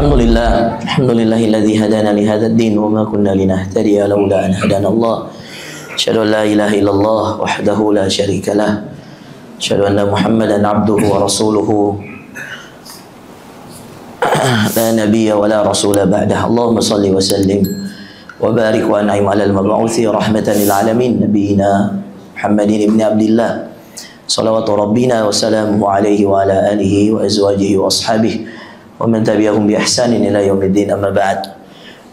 Alhamdulillahilladzi hadana li hadzal din wa ma kunna linahtadiya laula an hadana Allah. Asyhadu an la ilaha illallah wahdahu la syarika lah. Asyhadu anna Muhammadan abduhu wa rasuluhu. La nabiyya wa la rasula ba'dah. Allahumma salli wa sallim wa barik wa an'im 'alal mab'uthi rahmatan lil alamin nabiyina Muhammadin ibn Abdillah. Salawatu rabbina wa salamuhu alaihi wa ala alihi wa azwajihi wa ashabihi wa man tabi'ahum bi ihsanin ila yaumiddin, amma ba'd.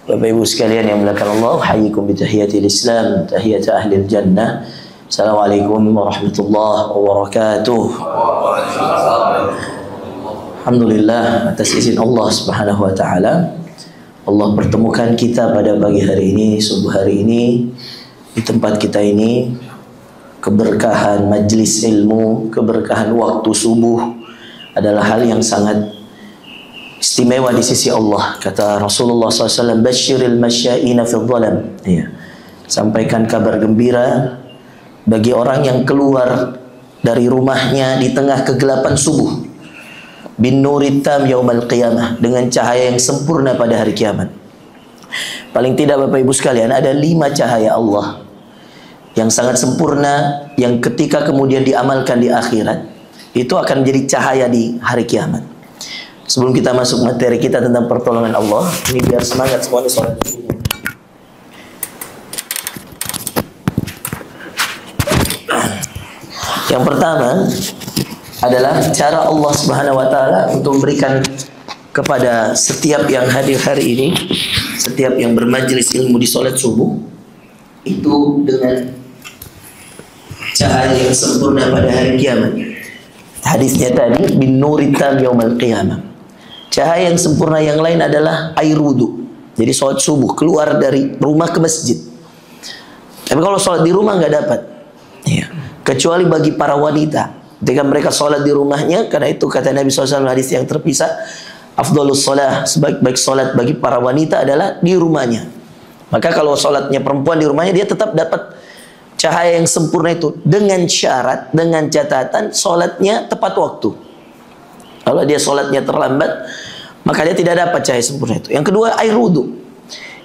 Bapak Ibu sekalian yang dimuliakan Allah, hayyikum bi tahiyatil Islam, tahiyat ahli jannah. Assalamualaikum warahmatullahi wabarakatuh. Alhamdulillah, atas izin Allah Subhanahu wa taala, Allah pertemukan kita pada pagi hari ini, subuh hari ini, di tempat kita ini. Keberkahan majlis ilmu, keberkahan waktu subuh adalah hal yang sangat istimewa di sisi Allah. Kata Rasulullah SAW, Basyiril masya'ina fil dhalam. Ya. Sampaikan kabar gembira bagi orang yang keluar dari rumahnya di tengah kegelapan subuh. Bin nurit tam yaumal qiyamah, dengan cahaya yang sempurna pada hari kiamat. Paling tidak Bapak Ibu sekalian, ada 5 cahaya Allah yang sangat sempurna, yang ketika kemudian diamalkan di akhirat, itu akan menjadi cahaya di hari kiamat. Sebelum kita masuk materi kita tentang pertolongan Allah, ini biar semangat semuanya sholat. Yang pertama adalah cara Allah Subhanahu wa taala untuk memberikan kepada setiap yang hadir hari ini, setiap yang bermajlis ilmu di sholat subuh, itu dengan cahaya yang sempurna pada hari kiamat. Hadisnya tadi, bin nuritam yaumal qiyamah. Cahaya yang sempurna yang lain adalah air wudu. Jadi sholat subuh keluar dari rumah ke masjid. Tapi kalau sholat di rumah nggak dapat. Ya. Kecuali bagi para wanita. Ketika mereka sholat di rumahnya, karena itu kata Nabi SAW hadis yang terpisah, afdhalus sholah, sebaik-baik sholat bagi para wanita adalah di rumahnya. Maka kalau sholatnya perempuan di rumahnya, dia tetap dapat cahaya yang sempurna itu, dengan syarat, dengan catatan sholatnya tepat waktu. Kalau dia sholatnya terlambat, maka dia tidak dapat cahaya sempurna itu. Yang kedua, air wudu.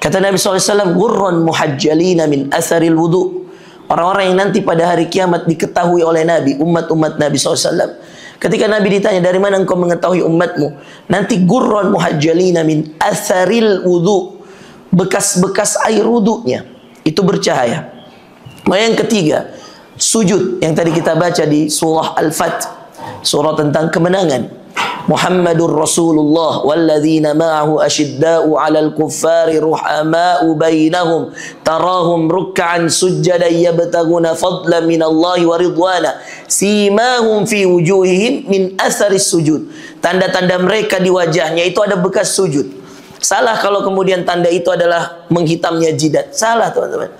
Kata Nabi SAW, Gurran muhajjalina min asaril wudu. Orang-orang yang nanti pada hari kiamat diketahui oleh Nabi, umat-umat Nabi SAW. Ketika Nabi ditanya, dari mana engkau mengetahui umatmu? Nanti gurran muhajjalina min asaril wudu. Bekas-bekas air wudunya itu bercahaya. Yang ketiga, sujud yang tadi kita baca di surah Al-Fath, surah tentang kemenangan. Muhammadur Rasulullah walladzina ma'ahu asyidda'u 'alal kuffari ruhama'u bainahum tarahum ruk'an sujjadan yabtaguna fadlan minallahi wa ridwana simahum fi wujuhihim min atharis sujud. Tanda-tanda mereka di wajahnya itu ada bekas sujud. Salah kalau kemudian tanda itu adalah menghitamnya jidat. Salah teman-teman.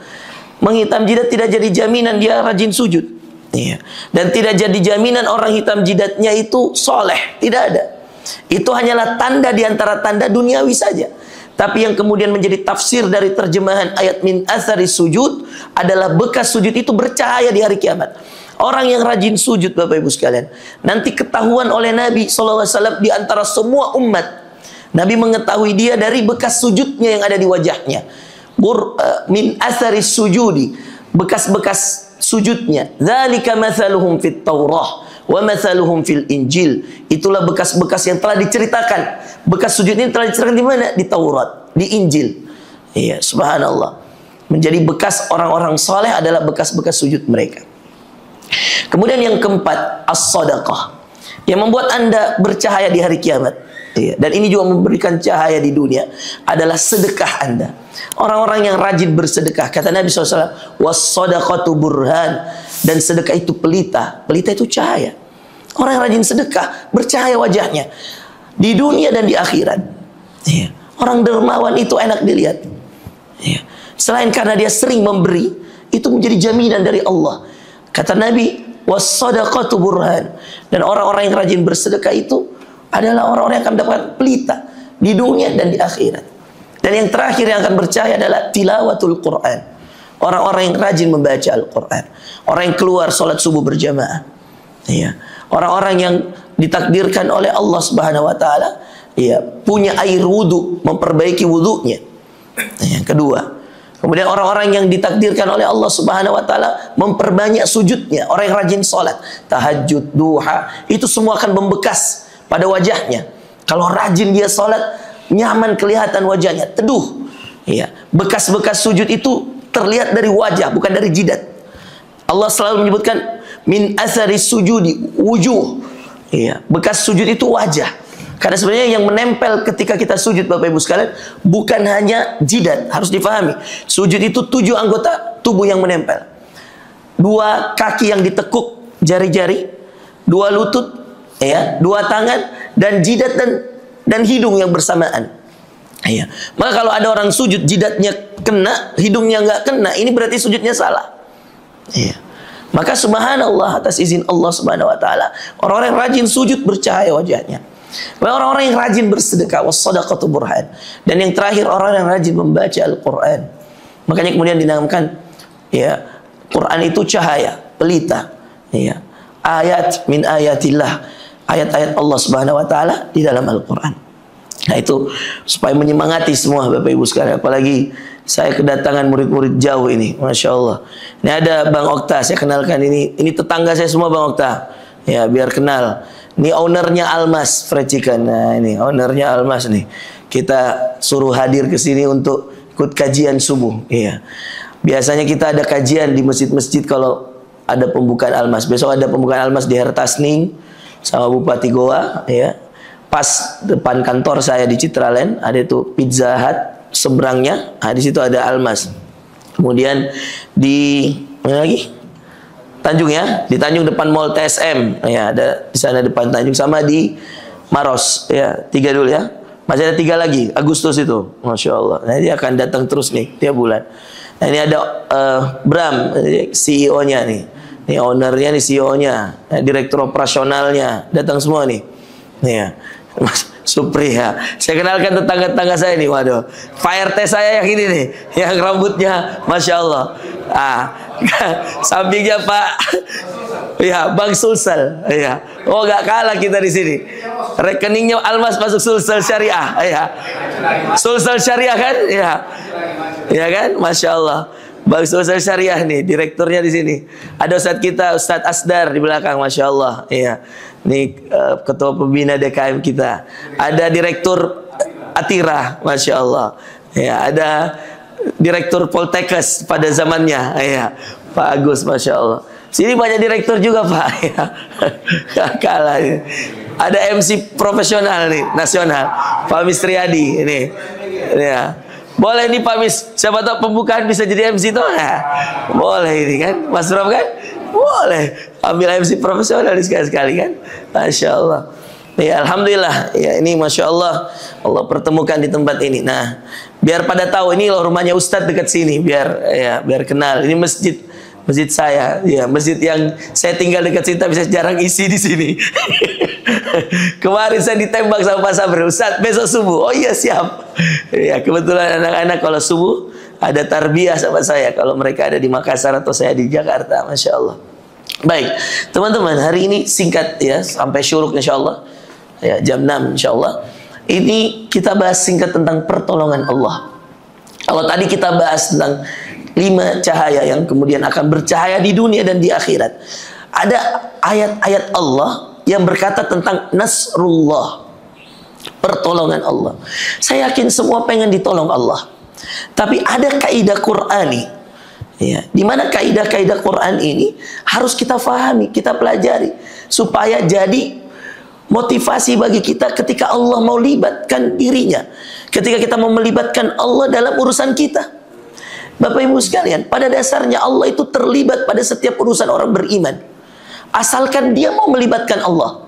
Menghitam jidat tidak jadi jaminan dia rajin sujud. Iya. Dan tidak jadi jaminan orang hitam jidatnya itu soleh. Tidak ada. Itu hanyalah tanda di antara tanda duniawi saja. Tapi yang kemudian menjadi tafsir dari terjemahan ayat min athari sujud adalah bekas sujud itu bercahaya di hari kiamat. Orang yang rajin sujud Bapak Ibu sekalian, nanti ketahuan oleh Nabi SAW di antara semua umat. Nabi mengetahui dia dari bekas sujudnya yang ada di wajahnya. Min athari sujudi, bekas-bekas sujudnya. Dzalika mathaluhum fit Taurah wa mathaluhum fil Injil. Itulah bekas-bekas yang telah diceritakan. Bekas sujud ini telah diceritakan di mana? Di Taurat, di Injil. Iya, subhanallah. Menjadi bekas orang-orang saleh adalah bekas-bekas sujud mereka. Kemudian yang keempat, as-sadaqah. Yang membuat Anda bercahaya di hari kiamat. Iya, dan ini juga memberikan cahaya di dunia adalah sedekah Anda. Orang-orang yang rajin bersedekah, kata Nabi SAW, was-sadaqatu burhan, dan sedekah itu pelita. Pelita itu cahaya. Orang yang rajin sedekah bercahaya wajahnya di dunia dan di akhirat. Iya. Orang dermawan itu enak dilihat. Iya. Selain karena dia sering memberi, itu menjadi jaminan dari Allah. Kata Nabi, was-sadaqatu burhan, dan orang-orang yang rajin bersedekah itu adalah orang-orang yang akan mendapatkan pelita di dunia dan di akhirat. Dan yang terakhir yang akan bercahaya adalah tilawatul Quran. Orang-orang yang rajin membaca Al-Quran. Orang yang keluar sholat subuh berjamaah. Iya. Orang-orang yang ditakdirkan oleh Allah Subhanahu wa taala ya, punya air wudu, memperbaiki wudunya. Yang kedua, kemudian orang-orang yang ditakdirkan oleh Allah Subhanahu wa taala memperbanyak sujudnya, orang yang rajin salat, tahajud, duha, itu semua akan membekas pada wajahnya. Kalau rajin dia salat, nyaman kelihatan wajahnya, teduh. Ya, bekas-bekas sujud itu terlihat dari wajah, bukan dari jidat. Allah selalu menyebutkan min athari sujudi wujuh. Ya, bekas sujud itu wajah. Karena sebenarnya yang menempel ketika kita sujud, Bapak Ibu sekalian, bukan hanya jidat, harus difahami. Sujud itu 7 anggota tubuh yang menempel. 2 kaki yang ditekuk jari-jari, 2 lutut, ya, 2 tangan, dan jidat dan hidung yang bersamaan. Ya. Maka kalau ada orang sujud jidatnya kena, hidungnya nggak kena, ini berarti sujudnya salah. Ya. Maka subhanallah, atas izin Allah Subhanahu wa taala, orang-orang yang rajin sujud bercahaya wajahnya. Orang-orang yang rajin bersedekah, wassadaqatu burhan. Dan yang terakhir, orang yang rajin membaca Al-Quran. Makanya kemudian dinamakan, ya, Quran itu cahaya, pelita, ya, ayat min ayatillah, ayat-ayat Allah Subhanahu wa taala di dalam Al-Quran. Nah, itu supaya menyemangati semua Bapak Ibu sekalian. Apalagi saya kedatangan murid-murid jauh ini, Masya Allah. Ini ada Bang Okta, saya kenalkan, ini tetangga saya semua, Bang Okta. Ya, biar kenal. Ini ownernya Almas Fried Chicken. Nah, ini ownernya Almas nih. Kita suruh hadir ke sini untuk ikut kajian subuh. Iya. Biasanya kita ada kajian di masjid-masjid kalau ada pembukaan Almas. Besok ada pembukaan Almas di Hertasning sama Bupati Goa, ya. Pas depan kantor saya di Citraland ada itu Pizza Hut, seberangnya, nah, di situ ada Almas. Kemudian di mana lagi? Tanjung, ya, di Tanjung depan Mall TSM, ya, ada di sana depan Tanjung, sama di Maros, ya, 3 dulu, ya, masih ada 3 lagi Agustus itu, Masya Allah. Nah, dia akan datang terus nih tiap bulan. Nah, ini ada Bram, CEO-nya nih, ini ownernya nih, CEO-nya, nah, direktur operasionalnya, datang semua nih, ya, Mas Supri, ya. Saya kenalkan tetangga-tetangga saya nih, waduh, Pak RT saya yang ini nih, yang rambutnya Masya Allah. Sampingnya Pak, ya, Bang Sulsel, ya. Oh, gak kalah kita di sini. Rekeningnya Almas masuk Sulsel Syariah, ya. Sulsel Syariah kan, ya, ya kan, Masya Allah. Bang Sulsel Syariah nih, direkturnya di sini. Ada Ustadz kita, Ustadz Asdar di belakang, Masya Allah, ya. Ini ketua pembina DKM kita. Ada direktur Atira, Masya Allah, ya. Ada direktur Poltekkes pada zamannya, ya, Pak Agus, Masya Allah. Sini banyak direktur juga, Pak, ya. Gak kalah, ya. Ada MC profesional nih, nasional, Pak Mistriadi ini, ya. Boleh nih Pak Mis, siapa tahu pembukaan bisa jadi MC tuh, ya. Boleh ini kan, Mas Rob kan, boleh ambil MC profesional sekali-sekali kan, Masya Allah. Ya, Alhamdulillah, ya, ini Masya Allah, Allah pertemukan di tempat ini. Nah, biar pada tahu ini loh rumahnya Ustadz dekat sini, biar kenal. Ini masjid saya, ya, masjid yang saya tinggal dekat sini tapi saya jarang isi di sini. Kemarin saya ditembak sama Pak Sabri, Ustadz besok subuh. Oh iya, siap. Ya, kebetulan anak-anak kalau subuh ada tarbiyah sama saya kalau mereka ada di Makassar atau saya di Jakarta, Masya Allah. Baik, teman-teman, hari ini singkat, ya, sampai syuruk insya Allah, ya, jam 6 insya Allah. Ini kita bahas singkat tentang pertolongan Allah. Kalau tadi kita bahas tentang 5 cahaya yang kemudian akan bercahaya di dunia dan di akhirat, ada ayat-ayat Allah yang berkata tentang Nasrullah, pertolongan Allah. Saya yakin semua pengen ditolong Allah, tapi ada kaidah Qur'ani, ya, di mana kaidah-kaidah Quran ini harus kita fahami, kita pelajari, supaya jadi motivasi bagi kita ketika Allah mau libatkan dirinya, ketika kita mau melibatkan Allah dalam urusan kita. Bapak Ibu sekalian, pada dasarnya Allah itu terlibat pada setiap urusan orang beriman, asalkan dia mau melibatkan Allah.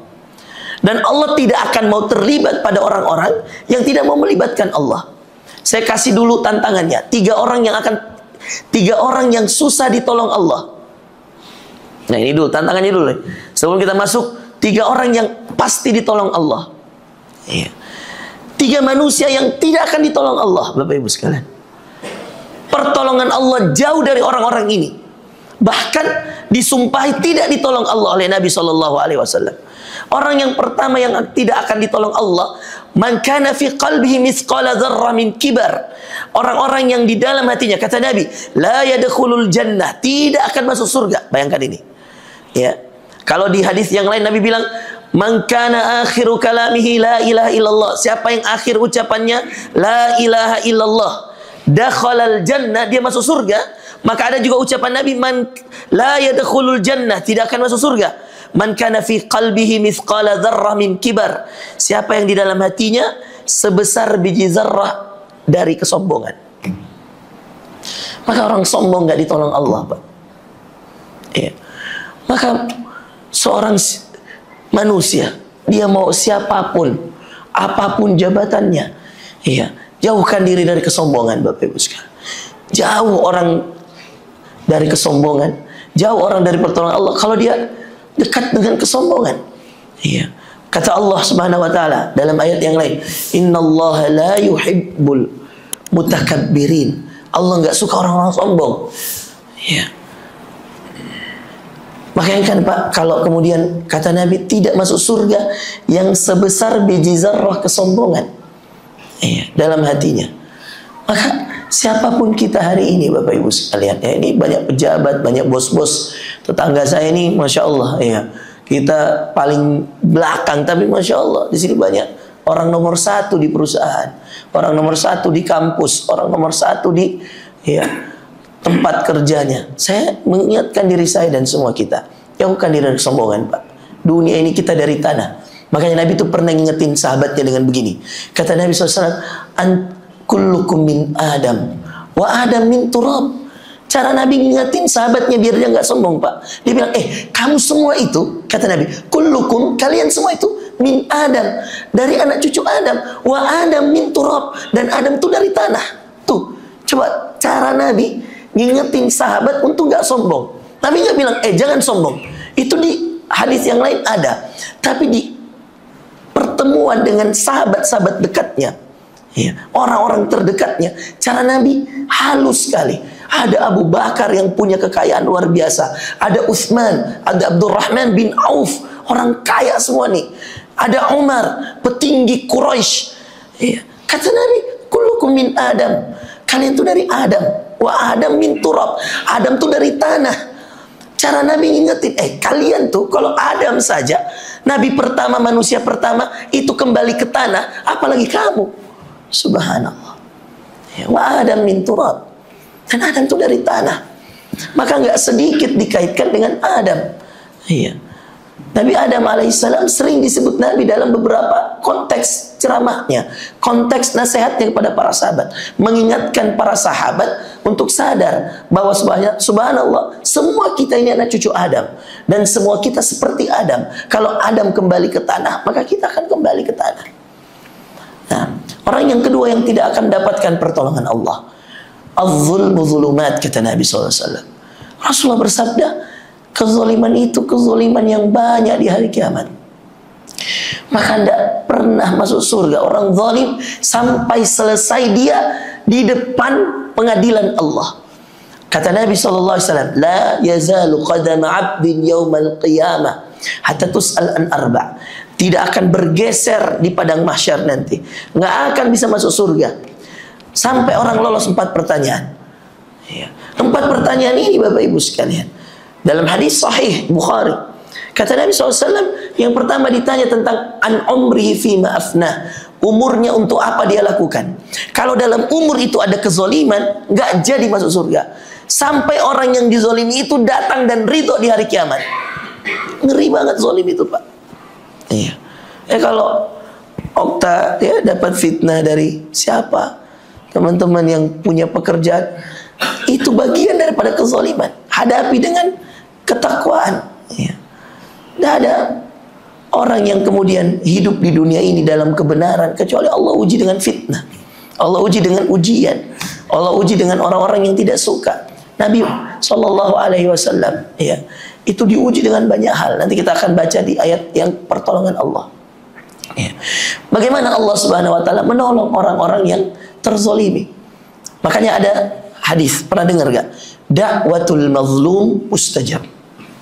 Dan Allah tidak akan mau terlibat pada orang-orang yang tidak mau melibatkan Allah. Saya kasih dulu tantangannya, 3 orang yang susah ditolong Allah. Nah, ini dulu tantangannya dulu. Sebelum kita masuk, 3 orang yang pasti ditolong Allah. 3 manusia yang tidak akan ditolong Allah, Bapak Ibu sekalian. Pertolongan Allah jauh dari orang-orang ini. Bahkan disumpahi tidak ditolong Allah oleh Nabi SAW. Orang yang pertama yang tidak akan ditolong Allah, man kana fi qalbihi mithqala dzarrah min kibar. Orang-orang yang di dalam hatinya, kata Nabi, la yadkhulul jannah, tidak akan masuk surga. Bayangkan ini. Ya. Kalau di hadis yang lain Nabi bilang, man kana akhiru kalamihi la ilaha illallah. Siapa yang akhir ucapannya la ilaha illallah, dakhalal jannah, dia masuk surga. Maka ada juga ucapan Nabi, man la yadkhulul jannah, tidak akan masuk surga. Man kana fi qalbihi mithqala dzarrah min kibar. Siapa yang di dalam hatinya sebesar biji zarrah dari kesombongan. Maka orang sombong nggak ditolong Allah, Pak. Iya. Maka seorang manusia, dia mau siapapun, apapun jabatannya, iya, jauhkan diri dari kesombongan, Bapak Ibu sekalian. Jauh orang dari kesombongan, jauh orang dari pertolongan Allah kalau dia dekat dengan kesombongan. Iya. Kata Allah Subhanahu wa taala dalam ayat yang lain, "Innallaha la yuhibbul mutakabbirin." Allah enggak suka orang-orang sombong. Iya. Makanya kan Pak, kalau kemudian kata Nabi tidak masuk surga yang sebesar biji zarrah kesombongan. Iya, dalam hatinya. Maka siapapun kita hari ini, Bapak Ibu sekalian, ya, ini banyak pejabat, banyak bos-bos. Tetangga saya ini, masya Allah, ya, kita paling belakang, tapi masya Allah di sini banyak orang nomor satu di perusahaan, orang nomor satu di kampus, orang nomor satu di ya, tempat kerjanya. Saya mengingatkan diri saya dan semua kita, jauhkan diri dari kesombongan, Pak. Dunia ini kita dari tanah. Makanya Nabi itu pernah ngingetin sahabatnya dengan begini. Kata Nabi SAW, kullukum min Adam wa Adam min turab. Cara Nabi ngingetin sahabatnya biar dia nggak sombong, Pak. Dia bilang, kamu semua itu, kata Nabi, kullukum, kalian semua itu min Adam, dari anak cucu Adam, wa Adam min turab, dan Adam itu dari tanah. Tuh, coba cara Nabi ngingetin sahabat untuk nggak sombong. Nabi nggak bilang, jangan sombong. Itu di hadis yang lain ada, tapi di pertemuan dengan sahabat-sahabat dekatnya, ya, orang-orang terdekatnya, cara Nabi halus sekali. Ada Abu Bakar yang punya kekayaan luar biasa, ada Utsman, ada Abdurrahman bin Auf, orang kaya semua nih, ada Umar, petinggi Quraisy. Ya. Kata Nabi, kullukum min Adam, kalian tuh dari Adam, wa Adam min turab, Adam tuh dari tanah. Cara Nabi ngingetin, kalian tuh kalau Adam saja, Nabi pertama, manusia pertama itu kembali ke tanah, apalagi kamu. Subhanallah. Ya, wa Adam min turab. Dan Adam itu dari tanah. Maka nggak sedikit dikaitkan dengan Adam. Iya. Nabi Adam alaihissalam sering disebut Nabi dalam beberapa konteks ceramahnya, konteks nasihatnya kepada para sahabat, mengingatkan para sahabat untuk sadar bahwa subhanallah, semua kita ini anak cucu Adam, dan semua kita seperti Adam. Kalau Adam kembali ke tanah, maka kita akan kembali ke tanah. Nah, orang yang kedua yang tidak akan mendapatkan pertolongan Allah, az-zulmu zulumat, kata Nabi SAW. Rasulullah bersabda, kezaliman itu kezaliman yang banyak di hari kiamat. Maka tidak pernah masuk surga orang zalim sampai selesai dia di depan pengadilan Allah. Kata Nabi SAW, la yazalu qadama abdin yawmal qiyamah hatta tus'al an arba'. Tidak akan bergeser di padang mahsyar nanti, nggak akan bisa masuk surga sampai orang lolos 4 pertanyaan. Ya. 4 pertanyaan ini, Bapak Ibu sekalian, dalam hadis sahih Bukhari, kata Nabi SAW, yang pertama ditanya tentang an umrihi fima afna, umurnya untuk apa dia lakukan. Kalau dalam umur itu ada kezoliman, nggak jadi masuk surga sampai orang yang dizolimi itu datang dan ridho di hari kiamat. Ngeri banget zolim itu, Pak. Iya. Kalau Okta ya dapat fitnah dari siapa? Teman-teman yang punya pekerjaan, itu bagian daripada kezaliman. Hadapi dengan ketakwaan. Ya. Tidak ada orang yang kemudian hidup di dunia ini dalam kebenaran kecuali Allah uji dengan fitnah, Allah uji dengan ujian, Allah uji dengan orang-orang yang tidak suka. Nabi SAW, ya, itu diuji dengan banyak hal. Nanti kita akan baca di ayat yang pertolongan Allah. Ya. Bagaimana Allah Subhanahu Wa Taala menolong orang-orang yang terzolimi. Makanya ada hadis, pernah dengar gak? Da'watul mazlum mustajab.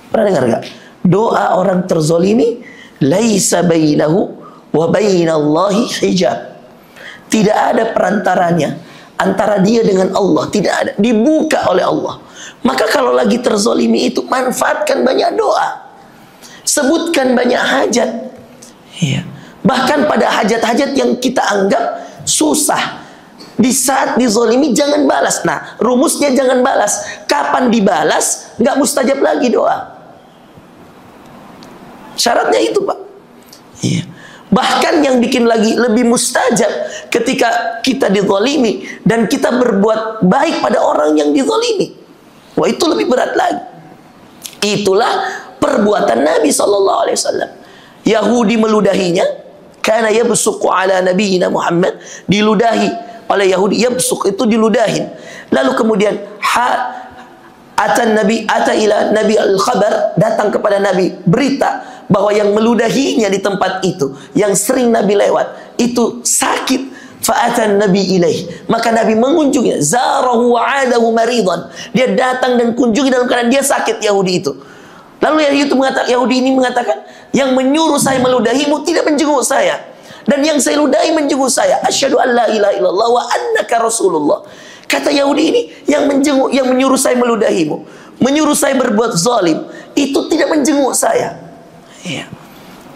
Pernah dengar enggak? Doa orang terzolimi, laisa bainahu wa bainallahi hijab. Tidak ada perantaranya antara dia dengan Allah, tidak ada, dibuka oleh Allah. Maka kalau lagi terzolimi itu, manfaatkan banyak doa, sebutkan banyak hajat. Ya. Bahkan pada hajat-hajat yang kita anggap susah, di saat dizolimi jangan balas. Nah, rumusnya jangan balas. Kapan dibalas, nggak mustajab lagi doa. Syaratnya itu, Pak. Iya. Bahkan yang bikin lagi lebih mustajab, ketika kita dizolimi dan kita berbuat baik pada orang yang dizolimi. Wah, itu lebih berat lagi. Itulah perbuatan Nabi SAW. Yahudi meludahinya, karena yabsuqu ala nabiyina Muhammad, diludahi oleh Yahudi. Yabsuq itu diludahin. Lalu kemudian ata ila nabi al-khabar, datang kepada Nabi berita bahwa yang meludahinya di tempat itu, yang sering Nabi lewat, itu sakit. Fa'atan Nabi ilaih, maka Nabi mengunjunginya. Zarahu wa'adahu maridan, dia datang dan kunjungi dalam keadaan dia sakit, Yahudi itu. Lalu Yahudi ini mengatakan, yang menyuruh saya meludahimu tidak menjenguk saya, dan yang saya ludahi menjenguk saya. Asyhadu an la ilaha illallah wa annaka rasulullah. Kata Yahudi ini, yang menjenguk, yang menyuruh saya meludahimu, menyuruh saya berbuat zalim, itu tidak menjenguk saya. Ya.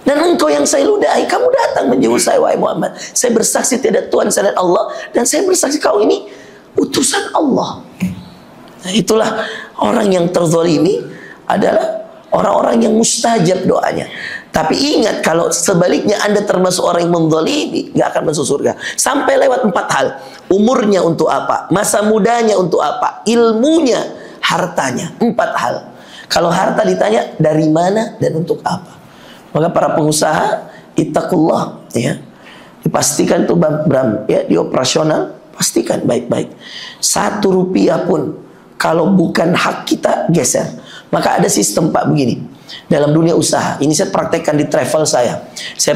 Dan engkau yang saya ludahi, kamu datang menjenguk saya, wahai Muhammad. Saya bersaksi tidak Tuhan selain Allah, dan saya bersaksi kau ini utusan Allah. Nah, itulah orang yang terzalimi adalah orang-orang yang mustajab doanya. Tapi ingat, kalau sebaliknya Anda termasuk orang yang menzalimi, nggak akan masuk surga. Sampai lewat 4 hal. Umurnya untuk apa? Masa mudanya untuk apa? Ilmunya, hartanya. 4 hal. Kalau harta ditanya dari mana dan untuk apa? Maka para pengusaha, ittaqullah, ya. Dipastikan tuh Bram, ya, di operasional, pastikan baik-baik. 1 rupiah pun kalau bukan hak kita, geser. Maka ada sistem, Pak, begini. Dalam dunia usaha, ini saya praktekkan di travel saya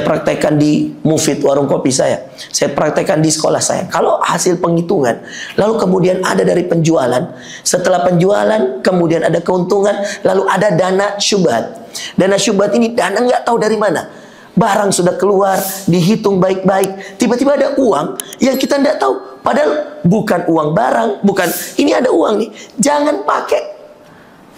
praktekkan di Mufid, warung kopi saya praktekkan di sekolah saya. Kalau hasil penghitungan, lalu kemudian ada dari penjualan, setelah penjualan kemudian ada keuntungan, lalu ada dana syubhat. Dana syubhat ini dana nggak tahu dari mana. Barang sudah keluar, dihitung baik-baik, tiba-tiba ada uang yang kita nggak tahu. Padahal bukan uang barang, bukan, ini ada uang nih, jangan pakai.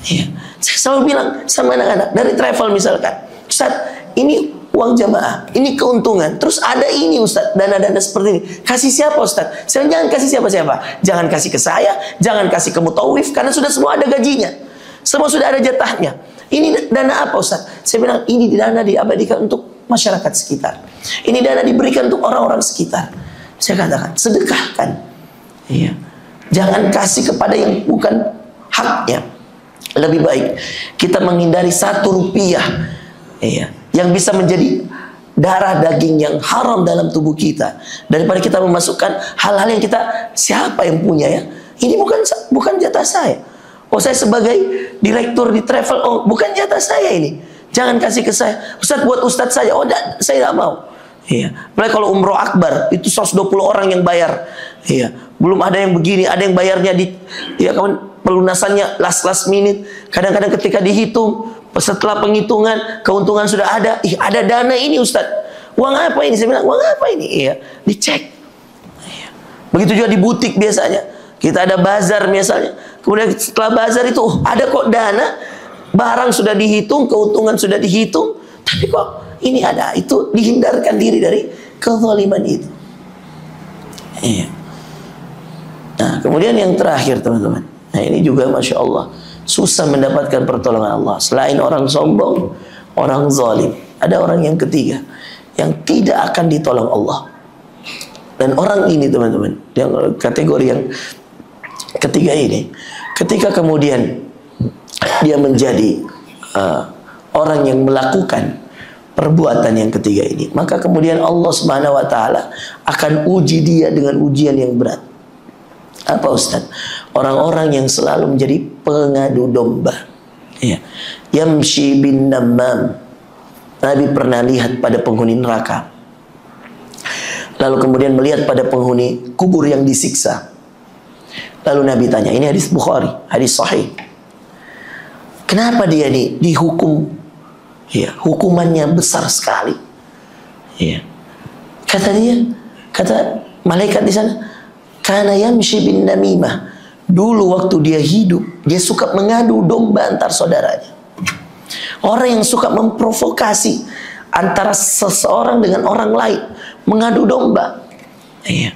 Ya. Saya selalu bilang sama anak-anak dari travel misalkan, Ustaz, ini uang jamaah, ini keuntungan, terus ada ini Ustaz, dana-dana seperti ini, kasih siapa Ustaz? Saya jangan kasih siapa-siapa, jangan kasih ke saya, jangan kasih ke mutawif, karena sudah semua ada gajinya, semua sudah ada jatahnya. Ini dana apa Ustaz? Saya bilang, ini dana diabadikan untuk masyarakat sekitar, ini dana diberikan untuk orang-orang sekitar. Saya katakan, sedekahkan. Iya. Jangan kasih kepada yang bukan haknya. Lebih baik kita menghindari 1 rupiah, iya, yang bisa menjadi darah daging yang haram dalam tubuh kita, daripada kita memasukkan hal-hal yang kita, siapa yang punya, ya, ini bukan jatah saya. Oh, saya sebagai direktur di travel, oh, bukan jatah saya ini, jangan kasih ke saya. Ustaz, buat Ustaz saya. Oh, saya tidak mau. Iya. Apalagi kalau umroh akbar, itu 120 orang yang bayar. Iya. Belum ada yang begini, ada yang bayarnya di, ya kawan, pelunasannya last minute. Kadang-kadang ketika dihitung, setelah penghitungan, keuntungan sudah ada. Ada dana ini Ustaz. Uang apa ini? Saya bilang, uang apa ini? Iya, dicek. Iya. Begitu juga di butik biasanya. Kita ada bazar misalnya. Kemudian setelah bazar itu, ada kok dana. Barang sudah dihitung, keuntungan sudah dihitung. Tapi kok ini ada. Itu dihindarkan diri dari kezaliman itu. Iya. Nah, kemudian yang terakhir, teman-teman. Nah, ini juga Masya Allah, susah mendapatkan pertolongan Allah. Selain orang sombong, orang zalim, ada orang yang ketiga yang tidak akan ditolong Allah. Dan orang ini, teman-teman, yang kategori yang ketiga ini, ketika kemudian dia menjadi orang yang melakukan perbuatan yang ketiga ini, maka kemudian Allah Subhanahu wa Ta'ala akan uji dia dengan ujian yang berat. Apa Ustaz? Orang-orang yang selalu menjadi pengadu domba, ya. Yamshi bin namam. Nabi pernah lihat pada penghuni neraka, lalu kemudian melihat pada penghuni kubur yang disiksa, Lalu Nabi tanya, ini hadis Bukhari, hadis sahih. Kenapa dia dihukum? Ya, hukumannya besar sekali. Ya. Kata malaikat di sana, kana yamshi bin namimah. Dulu waktu dia hidup, dia suka mengadu domba antar saudaranya. Orang yang suka memprovokasi antara seseorang dengan orang lain, mengadu domba. Ya.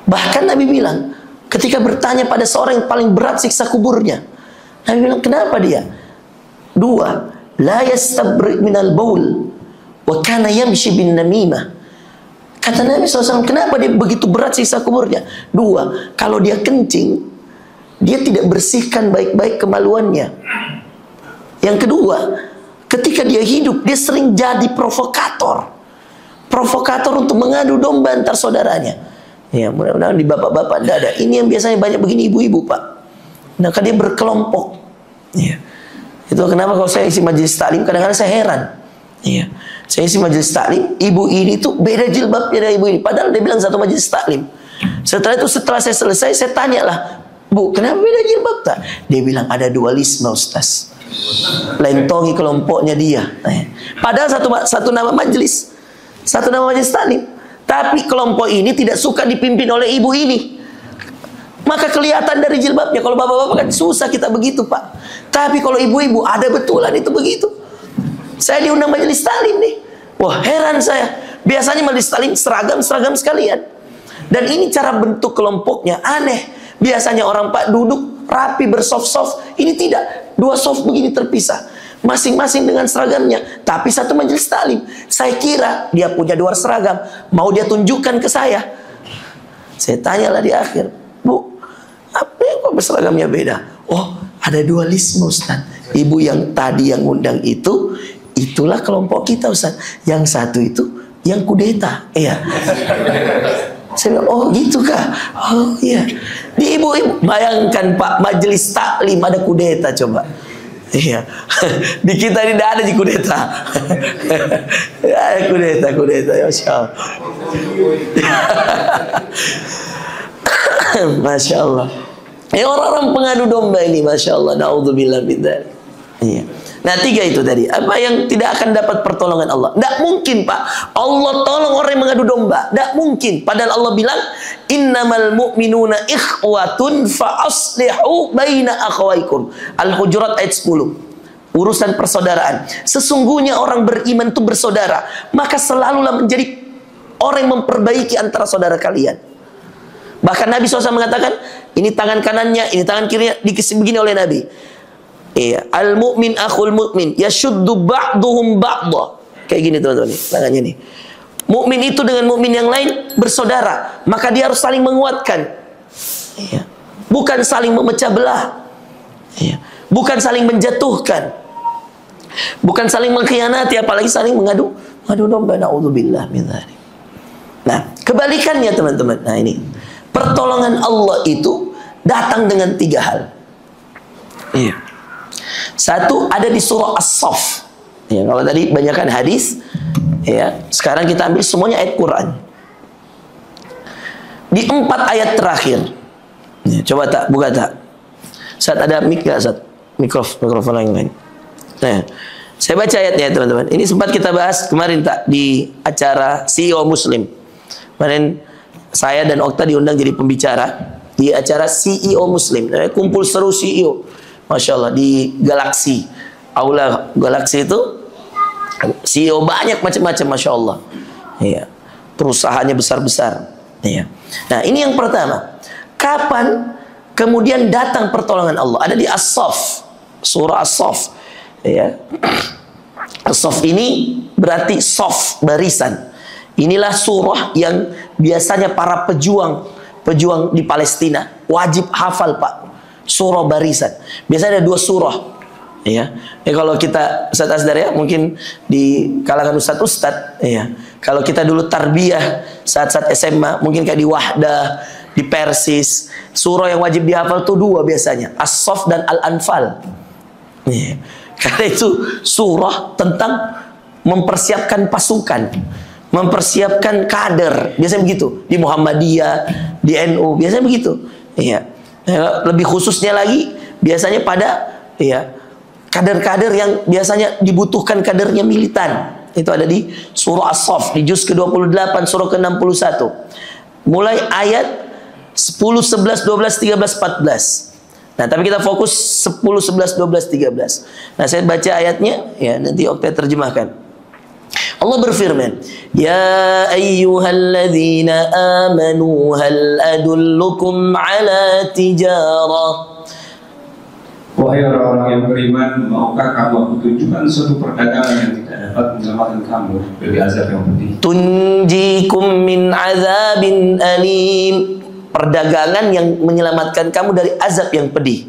Bahkan Nabi bilang, ketika bertanya pada seorang yang paling berat siksa kuburnya, Nabi bilang, kenapa dia? Dua, la yastabri minal baul wa kana yamshi bin namimah. Kata Nabi SAW, kenapa dia begitu berat siksa kuburnya? Dua, kalau dia kencing, dia tidak bersihkan baik-baik kemaluannya. Yang kedua, ketika dia hidup, dia sering jadi provokator. Provokator untuk mengadu domba antar saudaranya. Ya, mudah-mudahan di bapak-bapak tidak ada. Ini yang biasanya banyak begini ibu-ibu, Pak. Nah, kan dia berkelompok. Ya. Itu kenapa kalau saya isi majelis taklim, kadang-kadang saya heran. Ya. Saya isi majelis taklim, ibu ini tuh beda jilbabnya dari ibu ini. Padahal dia bilang satu majelis taklim. Setelah itu, setelah saya selesai, saya tanyalah, Bu, kenapa beda jilbab tak? Dia bilang ada dualisme, Ustaz. Lentongi kelompoknya dia. Padahal satu nama majelis, satu nama majelis taklim. Tapi kelompok ini tidak suka dipimpin oleh ibu ini. Maka kelihatan dari jilbabnya. Kalau bapak-bapak kan susah kita begitu, Pak. Tapi kalau ibu-ibu ada betulan itu begitu. Saya diundang majelis taklim nih. Wah, heran saya. Biasanya majelis taklim seragam sekalian. Dan ini cara bentuk kelompoknya aneh. Biasanya orang Pak duduk rapi bersoft-soft. Ini tidak. Dua soft begini terpisah. Masing-masing dengan seragamnya. Tapi satu majelis taklim. Saya kira dia punya dua seragam. Mau dia tunjukkan ke saya. Saya tanyalah di akhir, Bu, apa yang kok seragamnya beda? Oh, ada dualisme, Ustaz. Ibu yang tadi yang undang itu, itulah kelompok kita, Ustaz. Yang satu itu yang kudeta. Iya. Saya bilang, oh gitu kah? Oh iya. Di ibu-ibu, bayangkan Pak, majelis taklim ada kudeta coba. Iya. Di kita ini tidak ada di kudeta. Ya, kudeta, ya Masya Allah. Masya Allah. Orang-orang pengadu domba ini, Masya Allah. Na'udzubillah min dzalik. Iya. Nah, tiga itu tadi. Apa yang tidak akan dapat pertolongan Allah? Tidak mungkin, Pak. Allah tolong orang yang mengadu domba. Tidak mungkin. Padahal Allah bilang, innamal mu'minuna ikhwatun fa aslihu baina akhawaikum. Al-Hujurat ayat 10. Urusan persaudaraan. Sesungguhnya orang beriman itu bersaudara. Maka selalulah menjadi orang yang memperbaiki antara saudara kalian. Bahkan Nabi SAW mengatakan, ini tangan kanannya, ini tangan kirinya, dikasih begini oleh Nabi. Iya, al-mu'min akhul mu'min yashuddu ba'duhum ba'dha. Kayak gini teman-teman nih, tangannya nih. Mukmin itu dengan mukmin yang lain bersaudara, maka dia harus saling menguatkan. Iya. Bukan saling memecah belah. Iya. Bukan saling menjatuhkan. Bukan saling mengkhianati, apalagi saling mengadu domba. Na'udzubillah min dzalik. Nah, kebalikannya teman-teman. Nah, ini pertolongan Allah itu datang dengan tiga hal. Iya. Satu ada di surah As-Saff. Ya, kalau tadi banyakkan hadis, ya, sekarang kita ambil semuanya ayat Quran. Di 4 ayat terakhir. Ya, coba tak, buka tak. Saat ada mic gak, saat mikrofon yang lain. Nah, saya baca ayatnya teman-teman. Ini sempat kita bahas kemarin tak di acara CEO Muslim. Kemarin saya dan Okta diundang jadi pembicara di acara CEO Muslim. Kumpul seru CEO. Masya Allah, di Galaxy, Aula Galaxy itu CEO banyak macam-macam, Masya Allah. Iya. Perusahaannya besar-besar. Iya. Nah, ini yang pertama. Kapan kemudian datang pertolongan Allah? Ada di As-Saff, surah As-Saff. Ya. As-Saff ini berarti soft, barisan. Inilah surah yang biasanya para pejuang di Palestina wajib hafal, Pak. Surah barisan. Biasanya ada 2 surah. Ya. Kalau kita Ustaz Asdar ya, mungkin di kalangan ustaz-ustaz, ya. Kalau kita dulu tarbiyah saat-saat SMA, mungkin kayak di Wahdah, di Persis, surah yang wajib dihafal tuh 2 biasanya, As-Saff dan Al-Anfal. Ya. Karena itu surah tentang mempersiapkan pasukan, mempersiapkan kader, biasanya begitu. Di Muhammadiyah, di NU, biasanya begitu. Ya. Ya, lebih khususnya lagi biasanya pada ya kader-kader yang biasanya dibutuhkan kadernya militan. Itu ada di surah As-Saff di juz ke-28 surah ke-61. Mulai ayat 10, 11, 12, 13, 14. Nah, tapi kita fokus 10, 11, 12, 13. Nah, saya baca ayatnya ya, nanti Okta terjemahkan. Allah berfirman, "Ya ayyuhalladzina amanu hal adullukum ala tijarah." Wahai orang-orang yang beriman, maukah kamu aku tunjukkan suatu perdagangan yang tidak dapat menyelamatkan kamu dari azab yang pedih? Tunjikum min azabin alim. Perdagangan yang menyelamatkan kamu dari azab yang pedih.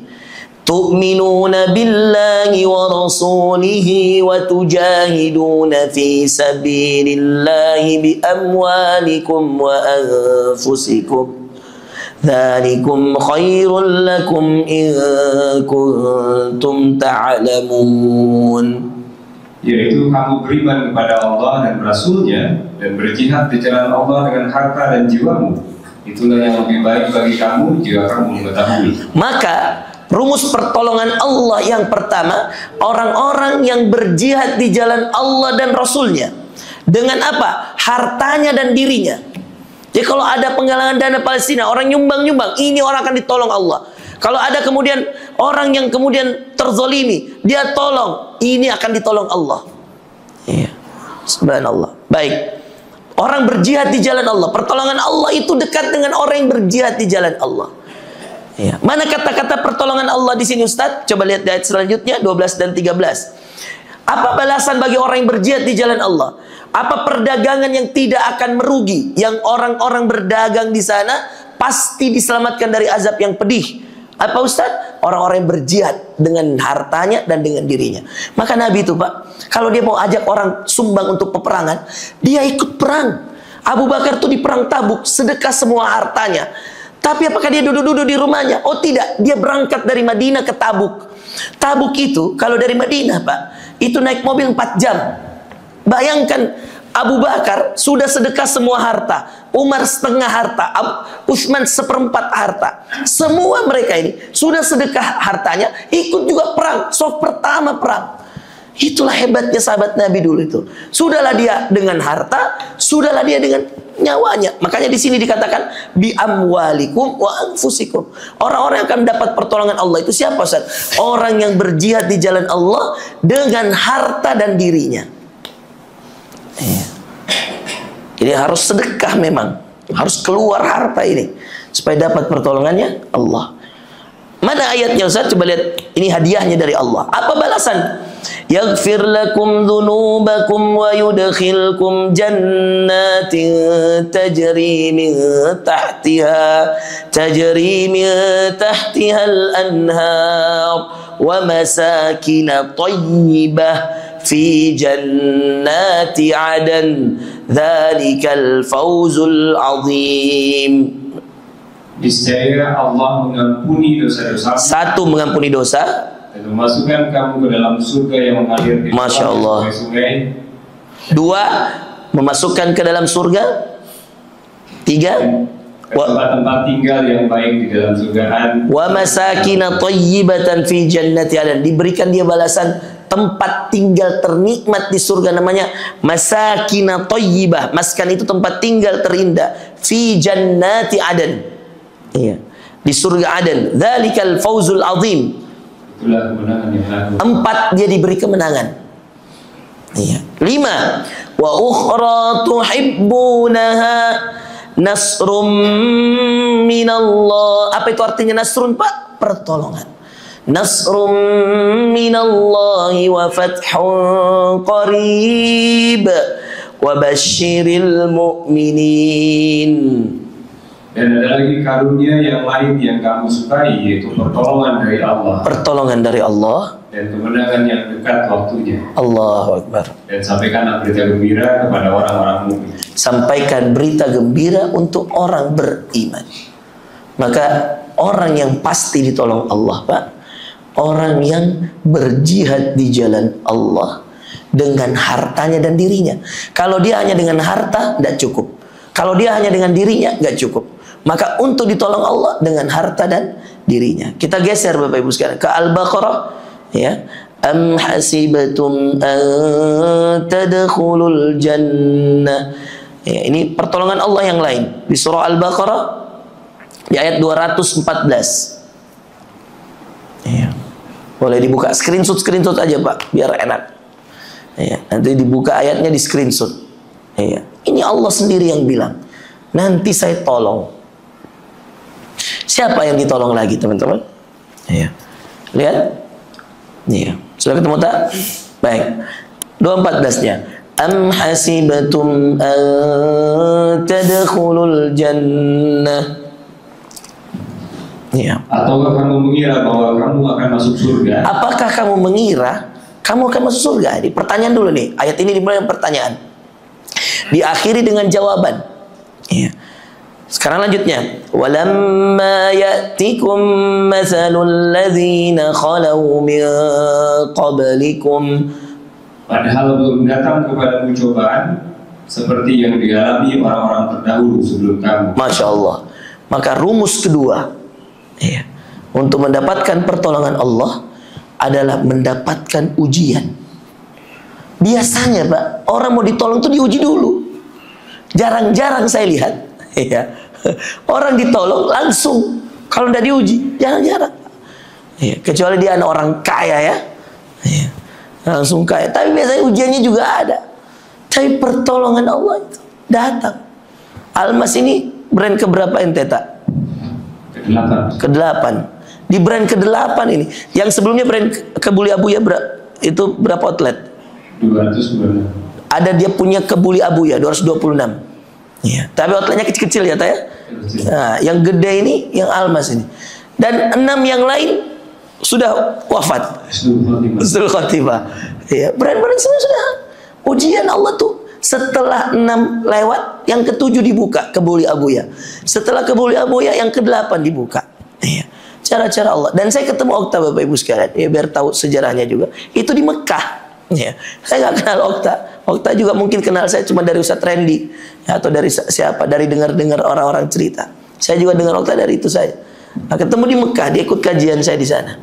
Tu'minuna billahi wa rasulihi wa tujahiduna fi sabilillahi bi amwalikum wa anfusikum. Dzalikum khairul lakum in kuntum ta'lamun. Yaitu kamu beriman kepada Allah dan Rasulnya dan berjihad di jalan Allah dengan harta dan jiwamu. Itulah yang lebih baik bagi kamu jika kamu mengetahui. Maka rumus pertolongan Allah yang pertama, orang-orang yang berjihad di jalan Allah dan Rasulnya. Dengan apa? Hartanya dan dirinya. Jadi kalau ada penggalangan dana Palestina, orang nyumbang-nyumbang, ini orang akan ditolong Allah. Kalau ada kemudian orang yang kemudian terzolimi, dia tolong, ini akan ditolong Allah. Iya. Subhanallah. Baik. Orang berjihad di jalan Allah, pertolongan Allah itu dekat dengan orang yang berjihad di jalan Allah. Ya. Mana kata-kata pertolongan Allah di sini, Ustaz? Coba lihat ayat selanjutnya 12 dan 13. Apa balasan bagi orang yang berjihad di jalan Allah? Apa perdagangan yang tidak akan merugi? Yang orang-orang berdagang di sana pasti diselamatkan dari azab yang pedih. Apa Ustaz? Orang-orang yang berjihad dengan hartanya dan dengan dirinya. Maka Nabi itu Pak, kalau dia mau ajak orang sumbang untuk peperangan, dia ikut perang. Abu Bakar tuh di perang Tabuk, sedekah semua hartanya. Tapi apakah dia duduk-duduk di rumahnya? Oh tidak, dia berangkat dari Madinah ke Tabuk. Tabuk itu kalau dari Madinah Pak, itu naik mobil 4 jam. Bayangkan, Abu Bakar sudah sedekah semua harta, Umar setengah harta, Utsman seperempat harta. Semua mereka ini sudah sedekah hartanya, ikut juga perang, sof pertama perang. Itulah hebatnya sahabat Nabi dulu itu. Sudahlah dia dengan harta, sudahlah dia dengan nyawanya. Makanya di sini dikatakan bi amwalikum wa anfusikum. Orang-orang yang akan mendapat pertolongan Allah itu siapa Ustaz? Orang yang berjihad di jalan Allah dengan harta dan dirinya. Jadi harus sedekah memang, harus keluar harta ini supaya dapat pertolongannya Allah. Mana ayatnya Ustaz? Coba lihat, ini hadiahnya dari Allah. Apa balasan? Yaghfir lakum dzunubakum wa yudkhilkum jannatin tajri min tahtiha al-anhar wa masakin thayyibah fi jannati adan dzalikal fawzul azim. Niscaya Allah mengampuni dosa-dosa. Satu, mengampuni dosa dan memasukkan kamu ke dalam surga yang mengalir di Masya Allah. sungai-sungai. 2, memasukkan ke dalam surga. 3, tempat-tempat tinggal yang baik di dalam surgaan. wa masakina thayyibatan fi jannati adan, diberikan dia balasan tempat tinggal ternikmat di surga, namanya masakina thayyibah. Maskan itu tempat tinggal terindah, fi jannati adan, iya, di surga Aden. Dzalikal fawzul azim. Itulah kemenangan yang agung. 4, dia diberi kemenangan. Iya. 5, wa ukhra tuhibbunaha nasrum minallah. Apa itu artinya nasrun Pak? Pertolongan. Nasrum minallahi wa fathun qarib wa basyiril mu'minin. Dan ada lagi karunia yang lain yang kamu sukai, yaitu pertolongan dari Allah. Pertolongan dari Allah Dan kemenangan yang dekat waktunya. Allahu Akbar. Dan sampaikan berita gembira kepada orang-orang mukmin. Sampaikan berita gembira untuk orang beriman. Maka orang yang pasti ditolong Allah Pak, orang yang berjihad di jalan Allah dengan hartanya dan dirinya. Kalau dia hanya dengan harta, tidak cukup. Kalau dia hanya dengan dirinya, nggak cukup. Maka untuk ditolong Allah dengan harta dan dirinya. Kita geser Bapak Ibu sekalian ke Al-Baqarah, ya. Am hasibatum an tadkhulul jannah. Ya, ini pertolongan Allah yang lain di surah Al-Baqarah di ayat 214. Ya. Boleh dibuka screenshot aja Pak, biar enak. Ya, nanti dibuka ayatnya di screenshot. Ya. Ini Allah sendiri yang bilang, nanti saya tolong. Siapa yang ditolong lagi teman-teman? Ya. Lihat. Ya. Sudah ketemu tak? Baik. 214-nya. Am hasibatum an tadkhulul jannah. Ya. Ataukah kamu mengira bahwa kamu akan masuk surga? Apakah kamu mengira kamu akan masuk surga? Ini pertanyaan dulu nih. Ayat ini dimulai dengan pertanyaan. Diakhiri dengan jawaban. Ya. Sekarang lanjutnya, walamma ya'tikum mathalul ladzina khalau min qablikum. Padahal belum datang kepadamu cobaan seperti yang dialami orang-orang terdahulu sebelum kamu. Masya Allah. Maka rumus kedua, ya, untuk mendapatkan pertolongan Allah adalah mendapatkan ujian. Biasanya Pak, orang mau ditolong tuh diuji dulu. Jarang-jarang saya lihat, ya, orang ditolong langsung. Kalau tidak diuji, jarang-jarang. Ya, kecuali dia anak orang kaya, ya, ya, langsung kaya. Tapi biasanya ujiannya juga ada. Tapi pertolongan Allah itu datang. Almas ini brand keberapa ente tak? Ke-8. Di brand ke-8 ini. Yang sebelumnya brand Kebuli Abuya itu berapa outlet? 200. Ada dia punya Kebuli Abuya 226. Ya. Tapi outletnya kecil-kecil ya, ya. Nah, yang gede ini yang Almas ini. Dan 6 yang lain sudah wafat. Husnul Khotimah. Ya, brand-brand semua sudah. Ujian Allah tuh setelah 6 lewat, yang ke-7 dibuka Kebuli Abuya. Setelah Kebuli Abuya yang ke-8 dibuka. Ya. Cara-cara Allah. Dan saya ketemu Okta Bapak Ibu sekalian, ya, biar tahu sejarahnya juga. Itu di Mekah. Ya. Saya nggak kenal Okta. Okta juga mungkin kenal saya cuma dari Ustaz Randy, ya, atau dari siapa, dari dengar-dengar orang-orang cerita. Saya juga dengar Okta dari itu saya. Nah, ketemu di Mekah, dia ikut kajian saya di sana.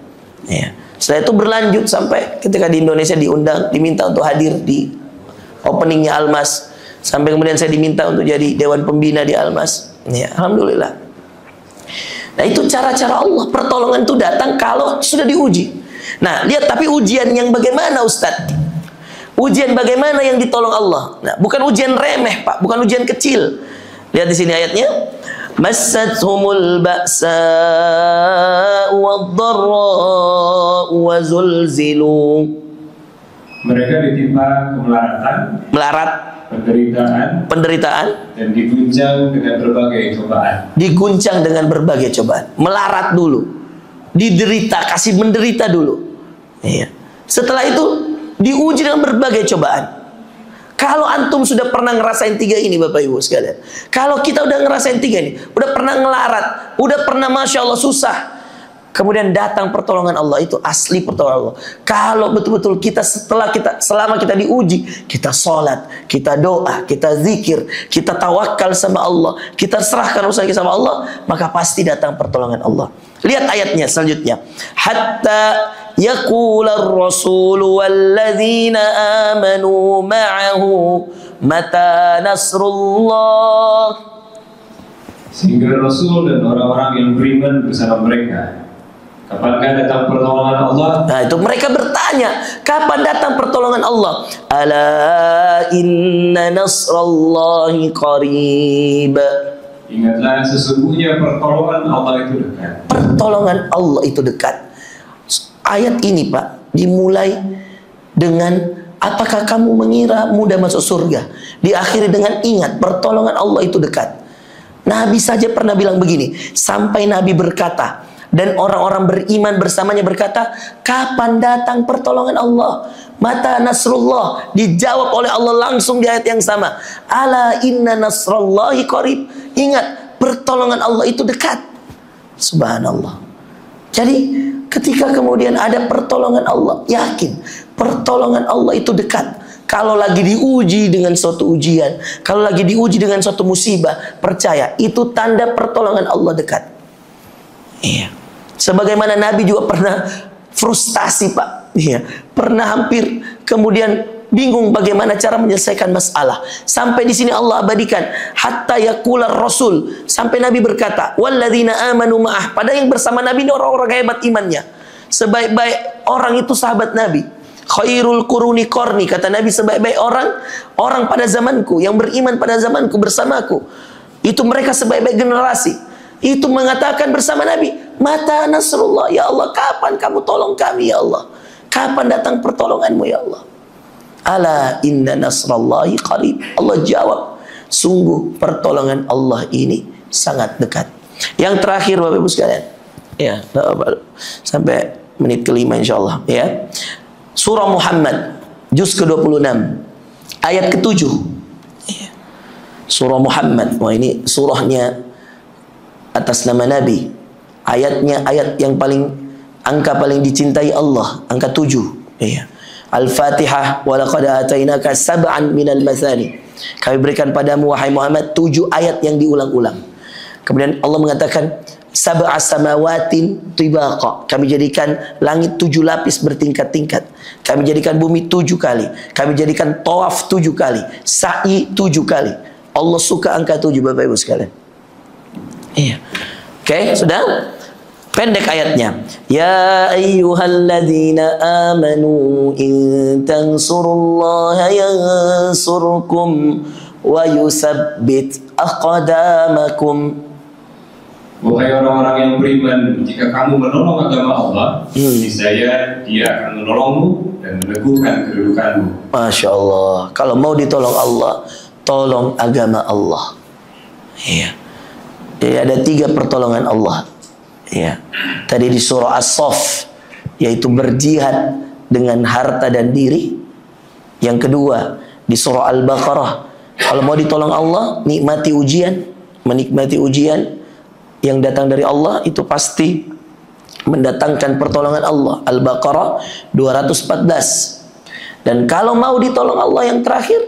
Ya. Setelah itu berlanjut sampai ketika di Indonesia diundang, diminta untuk hadir di openingnya Almas, sampai kemudian saya diminta untuk jadi dewan pembina di Almas. Ya, alhamdulillah. Nah, itu cara-cara Allah. Pertolongan itu datang kalau sudah diuji. Nah, lihat, tapi ujian yang bagaimana Ustadz? Ujian bagaimana yang ditolong Allah? Nah, bukan ujian remeh Pak, bukan ujian kecil. Lihat di sini ayatnya. Massathumul ba'sa wad-dharra wa zulzilu. Mereka ditimpa kemelaratan, penderitaan, dan diguncang dengan berbagai cobaan. Diguncang dengan berbagai cobaan. Melarat dulu, diderita, kasih menderita dulu. Iya. Setelah itu diuji dengan berbagai cobaan. Kalau antum sudah pernah ngerasain 3 ini Bapak Ibu sekalian, kalau kita udah ngerasain 3 ini, udah pernah ngelarat, udah pernah Masya Allah susah, kemudian datang pertolongan Allah, itu asli pertolongan Allah. Kalau betul-betul kita selama kita diuji, kita sholat, kita doa, kita zikir, kita tawakal sama Allah, kita serahkan usaha kita sama Allah, maka pasti datang pertolongan Allah. Lihat ayatnya selanjutnya. Hatta yaqular rasulu walladzina amanu ma'ahu mata nasrullah. Sehingga Rasul dan orang-orang yang beriman bersama mereka, kapankah datang pertolongan Allah? Nah, itu mereka bertanya, kapan datang pertolongan Allah? Ala inna nasrallahi qarib. Ingatlah, sesungguhnya pertolongan Allah itu dekat. Pertolongan Allah itu dekat. Ayat ini Pak dimulai dengan apakah kamu mengira mudah masuk surga? Diakhiri dengan ingat pertolongan Allah itu dekat. Nabi saja pernah bilang begini, sampai Nabi berkata dan orang-orang beriman bersamanya berkata, kapan datang pertolongan Allah? Mata nasrullah. Dijawab oleh Allah langsung di ayat yang sama. Ala inna nasrallahi qarib. Ingat, pertolongan Allah itu dekat. Subhanallah. Jadi ketika kemudian ada pertolongan Allah, yakin Pertolongan Allah itu dekat. Kalau lagi diuji dengan suatu ujian, kalau lagi diuji dengan suatu musibah, percaya itu tanda pertolongan Allah dekat. Iya. Sebagaimana Nabi juga pernah frustasi, Pak. Iya. Pernah hampir kemudian bingung bagaimana cara menyelesaikan masalah. Sampai di sini Allah abadikan hatta yaqular Rasul, sampai Nabi berkata, "Walladzina amanu ma'ah." Pada yang bersama Nabi ini orang-orang hebat imannya. Sebaik-baik orang itu sahabat Nabi. Khairul quruni qarni, kata Nabi, sebaik-baik orang pada zamanku, yang beriman pada zamanku bersamaku. Itu mereka sebaik-baik generasi. Itu mengatakan bersama Nabi, "Mata nasrullah, ya Allah, kapan kamu tolong kami ya Allah? Kapan datang pertolonganmu ya Allah?" Ala inna nasrallahi qarib. Allah jawab, sungguh pertolongan Allah ini sangat dekat. Yang terakhir Bapak Ibu sekalian, ya, sampai menit kelima insyaallah, ya. Surah Muhammad juz ke-26 ayat ke-7. Surah Muhammad, wah ini surahnya atas nama Nabi. Ayatnya ayat yang angka paling dicintai Allah, angka 7. Iya. Al-Fatihah, wa laqad atainaka sab'an minal mathani. Kami berikan padamu wahai Muhammad 7 ayat yang diulang-ulang. Kemudian Allah mengatakan sab'a samawatin tibaqa. Kami jadikan langit 7 lapis bertingkat-tingkat. Kami jadikan bumi 7 kali. Kami jadikan tawaf 7 kali. Sa'i 7 kali. Allah suka angka 7 Bapak Ibu sekalian. Iya. Oke, sudah? Pendek ayatnya. Ya ayyuhalladzina amanu in tansurullaha yansurkum wa yusabbit aqdamakum. Wahai orang-orang yang beriman, jika kamu menolong agama Allah, niscaya Dia akan menolongmu dan meneguhkan kedudukanmu. Masya Allah. Kalau mau ditolong Allah, tolong agama Allah. Iya. Jadi ada 3 pertolongan Allah. Iya. Tadi di surah As-Saff, yaitu berjihad dengan harta dan diri. Yang kedua di surah Al-Baqarah, kalau mau ditolong Allah, nikmati ujian, menikmati ujian yang datang dari Allah, itu pasti mendatangkan pertolongan Allah. Al-Baqarah 214. Dan kalau mau ditolong Allah yang terakhir,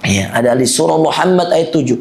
ya, ada di surah Muhammad ayat 7.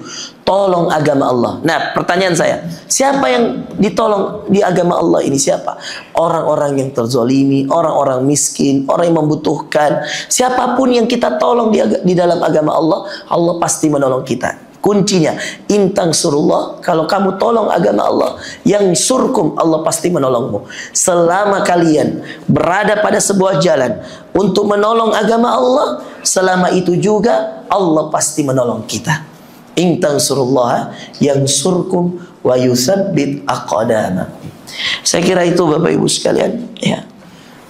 Tolong agama Allah. Nah, pertanyaan saya, siapa yang ditolong di agama Allah ini? Siapa? Orang-orang yang terzolimi, orang-orang miskin, orang yang membutuhkan. Siapapun yang kita tolong di dalam agama Allah, Allah pasti menolong kita. Kuncinya, intang surullah, kalau kamu tolong agama Allah, yang surkum, Allah pasti menolongmu. Selama kalian berada pada sebuah jalan untuk menolong agama Allah, selama itu juga Allah pasti menolong kita. Intang surullah, yang surkum wa yusabbit aqdamakum. Saya kira itu Bapak Ibu sekalian, ya,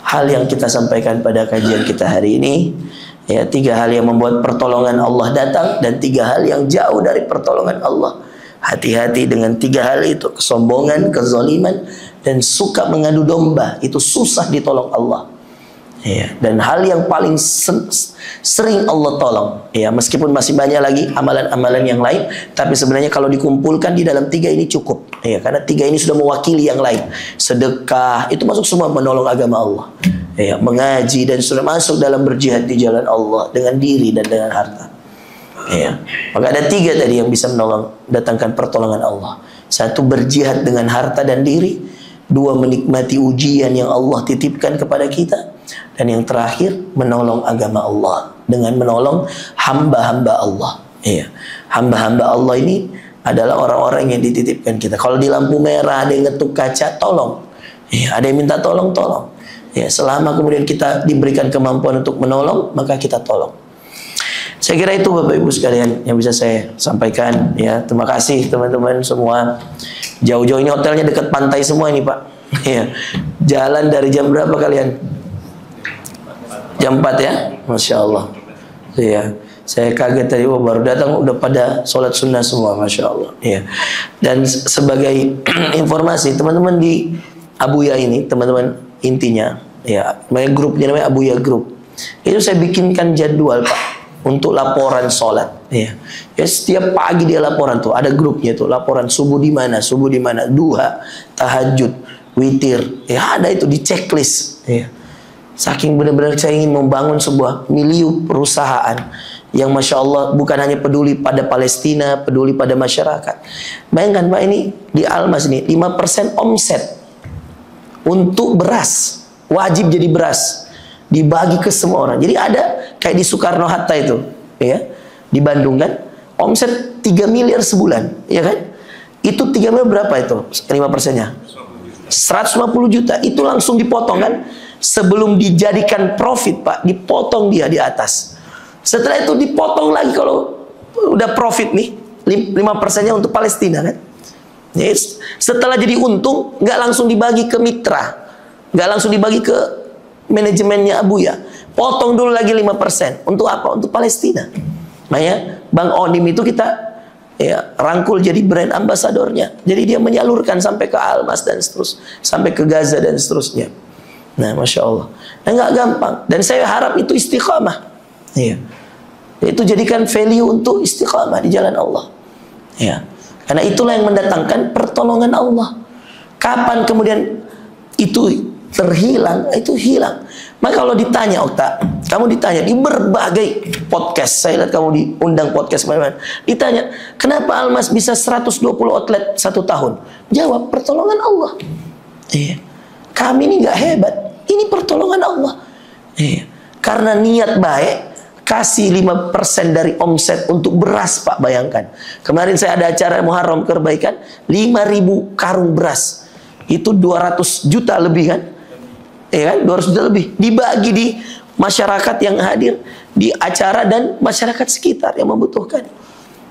hal yang kita sampaikan pada kajian kita hari ini. Ya, 3 hal yang membuat pertolongan Allah datang dan 3 hal yang jauh dari pertolongan Allah. Hati-hati dengan 3 hal itu: kesombongan, kezaliman, dan suka mengadu domba. Itu susah ditolong Allah. Ya, dan hal yang paling sering Allah tolong, ya, meskipun masih banyak lagi amalan-amalan yang lain, tapi sebenarnya kalau dikumpulkan di dalam 3 ini cukup, ya, karena 3 ini sudah mewakili yang lain. Sedekah itu masuk semua menolong agama Allah, ya, mengaji, dan sudah masuk dalam berjihad di jalan Allah dengan diri dan dengan harta. Ya, maka ada 3 tadi yang bisa menolong, datangkan pertolongan Allah. 1, berjihad dengan harta dan diri. 2, menikmati ujian yang Allah titipkan kepada kita. Dan yang terakhir, menolong agama Allah dengan menolong hamba-hamba Allah. Iya. Hamba-hamba Allah ini adalah orang-orang yang dititipkan kita. Kalau di lampu merah ada yang ngetuk kaca, tolong. Iya, ada yang minta tolong, tolong. Ya, selama kemudian kita diberikan kemampuan untuk menolong, maka kita tolong. Saya kira itu Bapak Ibu sekalian yang bisa saya sampaikan, ya. Terima kasih teman-teman semua. Jauh-jauh ini hotelnya dekat pantai semua ini, Pak. Ya. Jalan dari jam berapa kalian? Jam 4 ya? Masya Allah. Ya. Saya kaget tadi, baru datang udah pada sholat sunnah semua, Masya Allah. Ya. Dan sebagai informasi, teman-teman di Abuya ini, teman-teman intinya, ya, grupnya namanya Abuya Group. Itu saya bikinkan jadwal, Pak, untuk laporan sholat. Ya. Ya, setiap pagi dia laporan tuh, ada grupnya tuh, laporan subuh di mana, duha, tahajud, witir. Ya, ada itu di checklist. Ya. Saking benar-benar saya ingin membangun sebuah milieu perusahaan yang Masya Allah bukan hanya peduli pada Palestina, peduli pada masyarakat. Bayangkan Pak, ini di Almas ini 5% omset untuk beras, wajib jadi beras, dibagi ke semua orang. Jadi ada kayak di Soekarno-Hatta itu, ya, di Bandung kan, omset 3 miliar sebulan, ya kan? Itu 3 miliar berapa itu 5%-nya? 150 juta. Itu langsung dipotong kan? Sebelum dijadikan profit Pak, dipotong dia di atas. Setelah itu dipotong lagi kalau udah profit nih, 5%-nya untuk Palestina kan. Yes. Setelah jadi untung, nggak langsung dibagi ke mitra, nggak langsung dibagi ke manajemennya Abuya. Potong dulu lagi 5%. Untuk apa? Untuk Palestina. Makanya Bang Onim itu kita ya rangkul jadi brand ambasadornya. Jadi dia menyalurkan sampai ke Almas dan seterusnya, sampai ke Gaza dan seterusnya. Nah, Masya Allah. Nah, nggak gampang. Dan saya harap itu istiqamah. Iya. Itu jadikan value untuk istiqamah di jalan Allah. Ya. Karena itulah yang mendatangkan pertolongan Allah. Kapan kemudian itu terhilang, itu hilang. Maka kalau ditanya, Okta, kamu ditanya di berbagai podcast, saya lihat kamu diundang podcast mana-mana, ditanya, kenapa Almas bisa 120 outlet 1 tahun? Jawab, pertolongan Allah. Iya. Kami ini nggak hebat, ini pertolongan Allah. Iya. Karena niat baik, kasih 5% dari omset untuk beras Pak, bayangkan. Kemarin saya ada acara Muharram Kebaikan, 5.000 karung beras. Itu 200 juta lebih kan? Ya kan? 200 juta lebih. Dibagi di masyarakat yang hadir di acara dan masyarakat sekitar yang membutuhkan.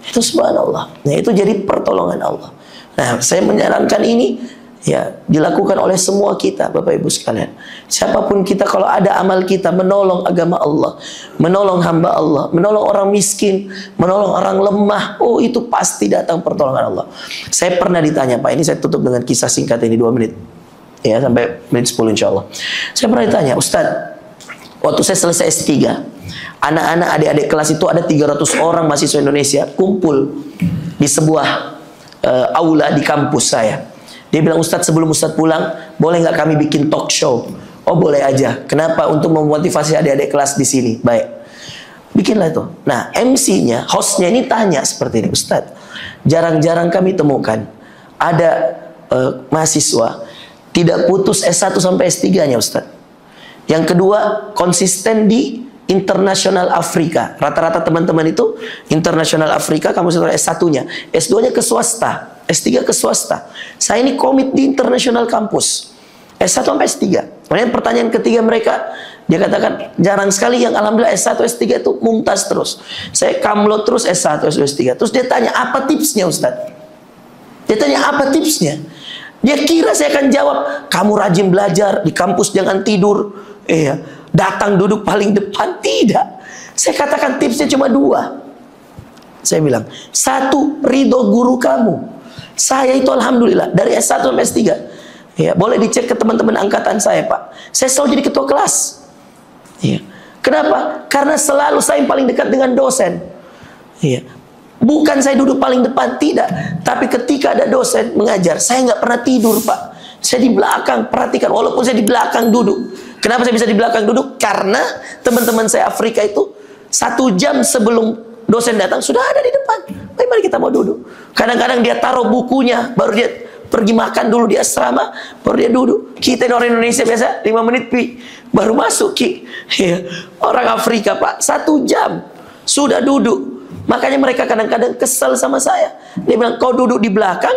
Itu subhanallah. Nah, itu jadi pertolongan Allah. Nah, saya menyarankan ini ya dilakukan oleh semua kita Bapak Ibu sekalian. Siapapun kita, kalau ada amal kita menolong agama Allah, menolong hamba Allah, menolong orang miskin, menolong orang lemah, oh itu pasti datang pertolongan Allah. Saya pernah ditanya Pak, ini saya tutup dengan kisah singkat ini 2 menit ya, sampai menit 10 insya Allah. Saya pernah ditanya, Ustadz, waktu saya selesai S3, anak-anak adik-adik kelas itu ada 300 orang mahasiswa Indonesia kumpul di sebuah aula di kampus saya. Dia bilang, Ustadz, sebelum Ustadz pulang, boleh nggak kami bikin talk show? Oh, boleh aja. Kenapa? Untuk memotivasi adik-adik kelas di sini. Baik. Bikinlah itu. Nah, MC-nya, hostnya ini tanya seperti ini, Ustadz, jarang-jarang kami temukan ada mahasiswa tidak putus S1 sampai S3-nya, Ustadz. Yang kedua, konsisten di internasional Afrika. Rata-rata teman-teman itu internasional Afrika, kamu setelah S1-nya. S2-nya ke swasta. S3 ke swasta. Saya ini komit di internasional kampus. S1 sampai S3. Kemudian pertanyaan ketiga mereka, dia katakan jarang sekali yang alhamdulillah S1, S3 itu mumtaz terus. Saya kamlot terus S1, S2, S3. Terus dia tanya, apa tipsnya Ustadz? Dia tanya, apa tipsnya? Dia kira saya akan jawab, kamu rajin belajar, di kampus jangan tidur, datang duduk paling depan. Tidak. Saya katakan tipsnya cuma 2. Saya bilang, 1, ridho guru kamu. Saya itu alhamdulillah dari S1 sampai S3. Ya, boleh dicek ke teman-teman angkatan saya, Pak. Saya selalu jadi ketua kelas. Ya. Kenapa? Karena selalu saya yang paling dekat dengan dosen. Ya. Bukan saya duduk paling depan, tidak. Tapi ketika ada dosen mengajar, saya nggak pernah tidur, Pak. Saya di belakang, perhatikan. Walaupun saya di belakang duduk. Kenapa saya bisa di belakang duduk? Karena teman-teman saya Afrika itu 1 jam sebelum dosen datang sudah ada di depan. Baik, mari kita mau duduk. Kadang-kadang dia taruh bukunya, baru dia pergi makan dulu di asrama, baru dia duduk. Kita orang Indonesia biasa 5 menit pi, baru masuk ki. Ya. Orang Afrika Pak 1 jam sudah duduk. Makanya mereka kadang-kadang kesel sama saya. Dia bilang, kau duduk di belakang,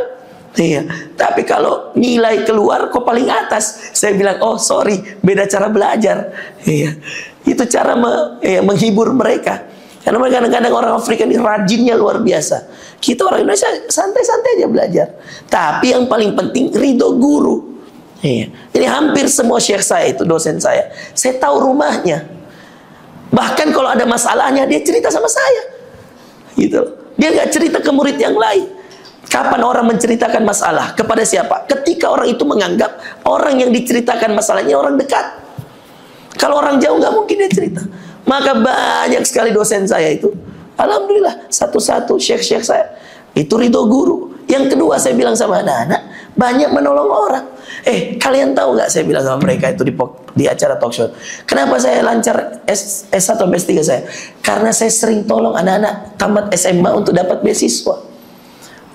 iya, tapi kalau nilai keluar kau paling atas. Saya bilang, oh sorry, beda cara belajar. Iya, itu cara menghibur mereka. Karena mereka kadang-kadang orang Afrika ini rajinnya luar biasa. Kita orang Indonesia santai-santai aja belajar. Tapi yang paling penting ridho guru. Iya. Jadi hampir semua syekh saya itu dosen saya tahu rumahnya. Bahkan kalau ada masalahnya dia cerita sama saya. Gitu. Dia nggak cerita ke murid yang lain. Kapan orang menceritakan masalah? Kepada siapa? Ketika orang itu menganggap orang yang diceritakan masalahnya orang dekat. Kalau orang jauh nggak mungkin dia cerita. Maka banyak sekali dosen saya itu, alhamdulillah, satu-satu syekh-syekh saya itu ridho guru. Yang kedua saya bilang sama anak-anak, banyak menolong orang. Kalian tahu nggak, saya bilang sama mereka itu di acara talk show, kenapa saya lancar S1 atau S3 saya? Karena saya sering tolong anak-anak tamat SMA untuk dapat beasiswa.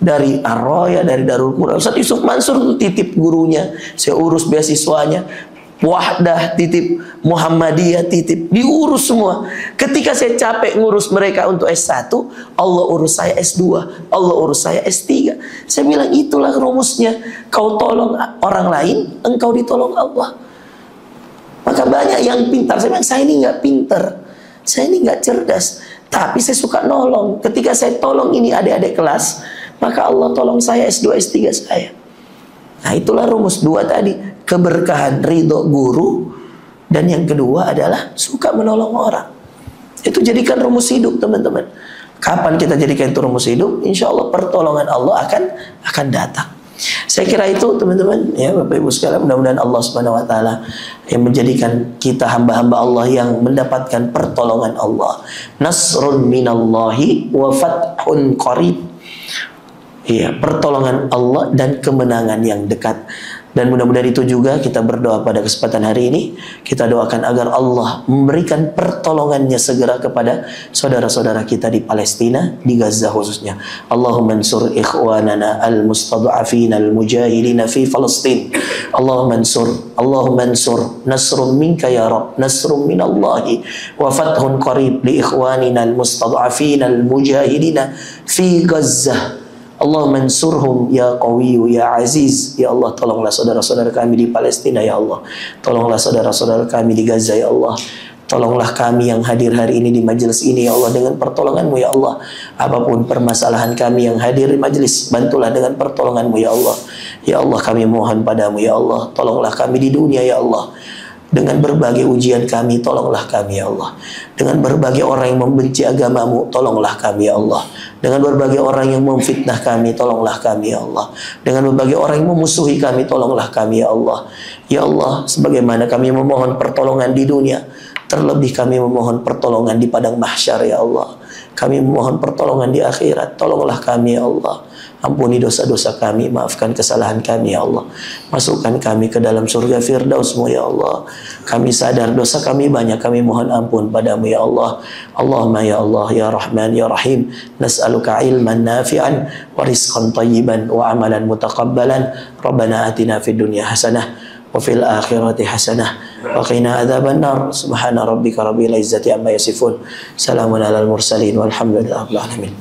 Dari Arroya, dari Darul Quran. Ustaz Yusuf Mansur itu titip gurunya, saya urus beasiswanya. Wahdah titip, Muhammadiyah titip, diurus semua. Ketika saya capek ngurus mereka untuk S1, Allah urus saya S2, Allah urus saya S3. Saya bilang itulah rumusnya. Kau tolong orang lain, engkau ditolong Allah. Maka banyak yang pintar. Saya bilang, saya ini nggak pintar, saya ini nggak cerdas, tapi saya suka nolong. Ketika saya tolong ini adik-adik kelas, maka Allah tolong saya S2, S3 saya. Nah, itulah rumus dua tadi. Keberkahan ridho guru, dan yang kedua adalah suka menolong orang. Itu jadikan rumus hidup, teman-teman. Kapan kita jadikan itu rumus hidup, insya Allah pertolongan Allah akan datang. Saya kira itu, teman-teman, ya Bapak Ibu sekalian, mudah-mudahan Allah Subhanahu wa taala yang menjadikan kita hamba-hamba Allah yang mendapatkan pertolongan Allah. Nasrun minallahi wa fathun qarib. Iya, pertolongan Allah dan kemenangan yang dekat. Dan mudah-mudahan itu juga kita berdoa pada kesempatan hari ini. Kita doakan agar Allah memberikan pertolongannya segera kepada saudara-saudara kita di Palestina, di Gaza khususnya. Allahumma ansur ikhwanana al-mustad'afina al-mujahidina fi Palestin. Allahumma ansur nasrun minka ya Rabb, nasrun minallahi wa fathun qarib li ikhwanina al-mustad'afina al-mujahidina fi Gaza. Allah mansurhum ya qawiyyu ya aziz. Ya Allah, tolonglah saudara-saudara kami di Palestina ya Allah. Tolonglah saudara-saudara kami di Gaza ya Allah. Tolonglah kami yang hadir hari ini di majelis ini ya Allah dengan pertolongan-Mu ya Allah. Apapun permasalahan kami yang hadir di majelis, bantulah dengan pertolongan-Mu ya Allah. Ya Allah, kami mohon padamu ya Allah, tolonglah kami di dunia ya Allah. Dengan berbagai ujian kami, tolonglah kami ya Allah. Dengan berbagai orang yang membenci agamamu, tolonglah kami ya Allah. Dengan berbagai orang yang memfitnah kami, tolonglah kami ya Allah. Dengan berbagai orang yang memusuhi kami, tolonglah kami ya Allah. Ya Allah, sebagaimana kami memohon pertolongan di dunia, terlebih kami memohon pertolongan di padang mahsyar ya Allah. Kami memohon pertolongan di akhirat, tolonglah kami ya Allah. Ampuni dosa-dosa kami, maafkan kesalahan kami ya Allah. Masukkan kami ke dalam surga Firdaus-Mu ya Allah. Kami sadar dosa kami banyak, kami mohon ampun padamu ya Allah. Allahumma ya Allah ya Rahman ya Rahim, nas'aluka ilman nafi'an wa rizqan tayyiban wa amalan mutaqabbalan. Rabbana atina fid dunya hasanah wa fil akhirati hasanah wa qina adzaban nar. Subhana rabbika rabbil izzati amma yasifun. Salamun alal mursalin walhamdulillahi rabbil alamin.